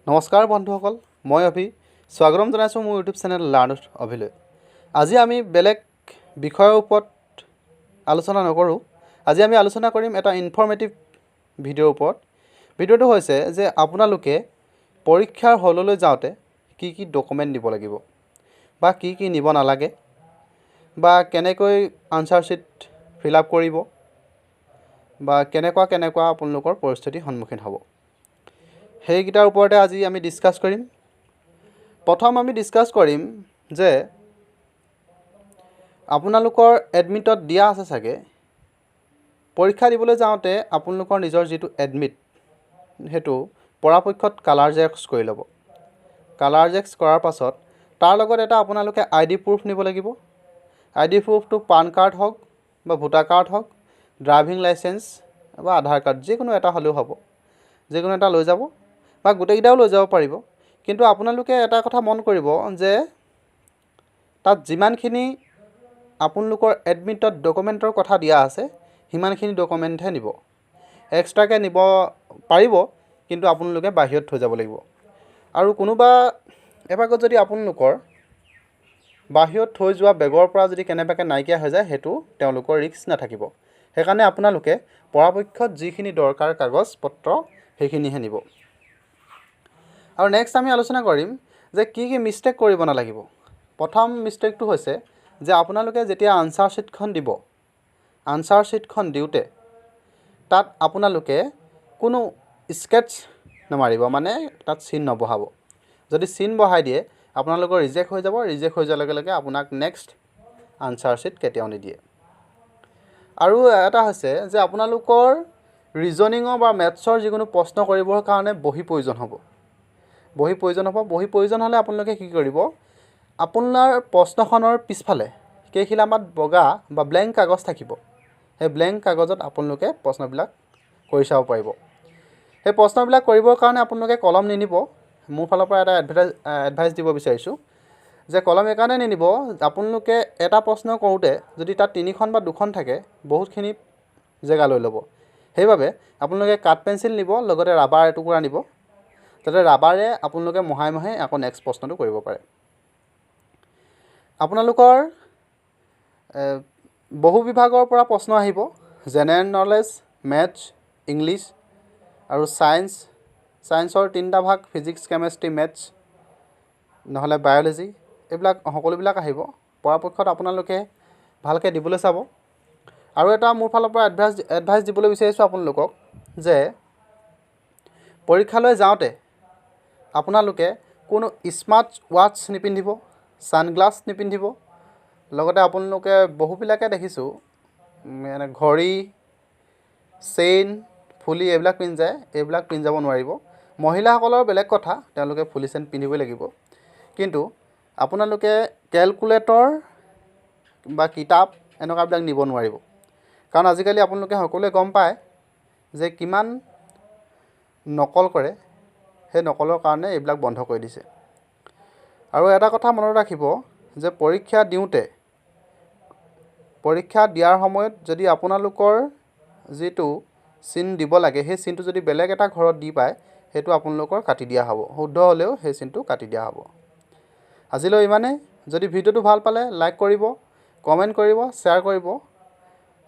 নমস্কাৰ বন্ধুসকল, মই অভি স্বাগতম জনাইছোঁ মোৰ ইউটিউব চেনেল লাৰ্ণ উইথ অভিলৈ। আজি আমি বেলেগ বিষয়ৰ ওপৰত আলোচনা নকৰোঁ। আজি আমি আলোচনা কৰিম এটা ইনফৰ্মেটিভ ভিডিঅ'ৰ ওপৰত। ভিডিঅ'টো হৈছে যে আপোনালোকে পৰীক্ষাৰ হললৈ যাওঁতে কি কি ডকুমেণ্ট নিব লাগিব বা কি কি নিব নালাগে বা কেনেকৈ আনচাৰ শ্বীট ফিল আপ কৰিব বা কেনেকুৱা আপোনালোকৰ পৰিস্থিতিৰ সন্মুখীন হ'ব, সেইকেইটাৰ ওপৰতে আজি আমি ডিছকাছ কৰিম। প্ৰথম আমি ডিছকাছ কৰিম যে আপোনালোকৰ এডমিটত দিয়া আছে চাগে, পৰীক্ষা দিবলৈ যাওঁতে আপোনালোকৰ নিজৰ যিটো এডমিট সেইটো পৰাপক্ষত কালাৰ জেৰক্স কৰি ল'ব। কালাৰ জেৰক্স কৰাৰ পাছত তাৰ লগত এটা আপোনালোকে আইডি প্ৰুফ নিব লাগিব। আইডি প্ৰুফটো পান কাৰ্ড হওক বা ভোটাৰ কাৰ্ড হওক, ড্ৰাইভিং লাইচেঞ্চ বা আধাৰ কাৰ্ড, যিকোনো এটা হ'লেও হ'ব, যিকোনো এটা লৈ যাব বা গোটেইকেইটাও লৈ যাব পাৰিব। কিন্তু আপোনালোকে এটা কথা মন কৰিব যে তাত যিমানখিনি আপোনালোকৰ এডমিটত ডকুমেণ্টৰ কথা দিয়া আছে সিমানখিনি ডকুমেণ্টহে নিব। এক্সট্ৰাকৈ নিব পাৰিব, কিন্তু আপোনালোকে বাহিৰত থৈ যাব লাগিব। আৰু কোনোবা এভাগত যদি আপোনালোকৰ বাহিৰত থৈ যোৱা বেগৰ পৰা যদি কেনেবাকৈ নাইকিয়া হৈ যায়, সেইটো তেওঁলোকৰ ৰিস্ক নাথাকিব। সেইকাৰণে আপোনালোকে পৰাপক্ষত যিখিনি দৰকাৰ কাগজ পত্ৰ সেইখিনিহে নিব। আৰু নেক্সট আমি আলোচনা কৰিম যে কি কি মিষ্টেক কৰিব নালাগিব। প্ৰথম মিষ্টেকটো হৈছে যে আপোনালোকে যেতিয়া আনচাৰ শ্বীটখন দিব, আনচাৰ শ্বীটখন দিওঁতে তাত আপোনালোকে কোনো স্কেটছ নামাৰিব, মানে তাত চিন নবহাব। যদি চিন বহাই দিয়ে আপোনালোকৰ ৰিজেক্ট হৈ যাব। ৰিজেক্ট হৈ যোৱাৰ লগে লগে আপোনাক নেক্সট আনচাৰ শ্বীট কেতিয়াও নিদিয়ে। আৰু এটা হৈছে যে আপোনালোকৰ ৰিজনিঙৰ বা মেথছৰ যিকোনো প্ৰশ্ন কৰিবৰ কাৰণে বহি প্ৰয়োজন হ'ব। বহি প্ৰয়োজন হ'লে আপোনালোকে কি কৰিব, আপোনাৰ প্ৰশ্নখনৰ পিছফালে কেইখিলামান বগা বা ব্লেংক কাগজ থাকিব। সেই ব্লেংক কাগজত আপোনালোকে প্ৰশ্নবিলাক কৰি চাব পাৰিব। সেই প্ৰশ্নবিলাক কৰিবৰ কাৰণে আপোনালোকে কলম নিনিব। মোৰ ফালৰ পৰা এটা এডভাইচ দিব বিচাৰিছোঁ যে কলম এইকাৰণে নিনিব, আপোনালোকে এটা প্ৰশ্ন কৰোঁতে যদি তাত 3খন বা 2খন থাকে, বহুতখিনি জেগা লৈ ল'ব। সেইবাবে আপোনালোকে কাঠ পেঞ্চিল নিব, লগতে ৰাবাৰ এটুকুৰা নিব, যাতে ৰাবাৰে আপোনালোকে মহাই আকৌ নেক্সট প্ৰশ্নটো কৰিব পাৰে। আপোনালোকৰ বহু বিভাগৰ পৰা প্ৰশ্ন আহিব, জেনেৰেল নলেজ, মেথছ, ইংলিছ আৰু ছায়েন্সৰ 3টা ভাগ, ফিজিক্স, কেমেষ্ট্ৰি, মেথছ নহ'লে বায়'লজি, এইবিলাক সকলোবিলাক আহিব। পৰাপক্ষত আপোনালোকে ভালকৈ দিবলৈ চাব। আৰু এটা মোৰ ফালৰ পৰা এডভাইচ দিবলৈ বিচাৰিছোঁ আপোনালোকক যে পৰীক্ষালৈ যাওঁতে আপোনালোকে কোনো স্মাৰ্ট ৱাটচ নিপিন্ধিব, ছানগ্লাছ নিপিন্ধিব। লগতে আপোনালোকে বহুবিলাকে দেখিছোঁ মানে ঘড়ী, চেইন, ফুলি এইবিলাক পিন্ধি যায়। এইবিলাক পিন্ধি যাব নোৱাৰিব। মহিলাসকলৰ বেলেগ কথা, তেওঁলোকে ফুলি চেইন পিন্ধিবই লাগিব। কিন্তু আপোনালোকে কেলকুলেটৰ বা কিতাপ এনেকুৱাবিলাক নিব নোৱাৰিব। কাৰণ আজিকালি আপোনালোকে সকলোৱে গম পায় যে কিমান নকল কৰে। সেই নকলৰ কাৰণে এইবিলাক বন্ধ কৰি দিছে। আৰু এটা কথা মনত ৰাখিব যে পৰীক্ষা দিয়াৰ সময়ত যদি আপোনালোকৰ যিটো চিন দিব লাগে, সেই চিনটো যদি বেলেগ এটা ঘৰত দি পায়, সেইটো আপোনালোকৰ কাটি দিয়া হ'ব। শুদ্ধ হ'লেও সেই চিনটো কাটি দিয়া হ'ব। আজিলৈ ইমানেই। যদি ভিডিঅ'টো ভাল পালে লাইক কৰিব, কমেণ্ট কৰিব, শ্বেয়াৰ কৰিব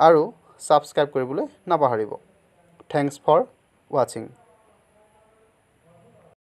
আৰু ছাবস্ক্ৰাইব কৰিবলৈ নাপাহৰিব। থেংকছ ফৰ ৱাচিং।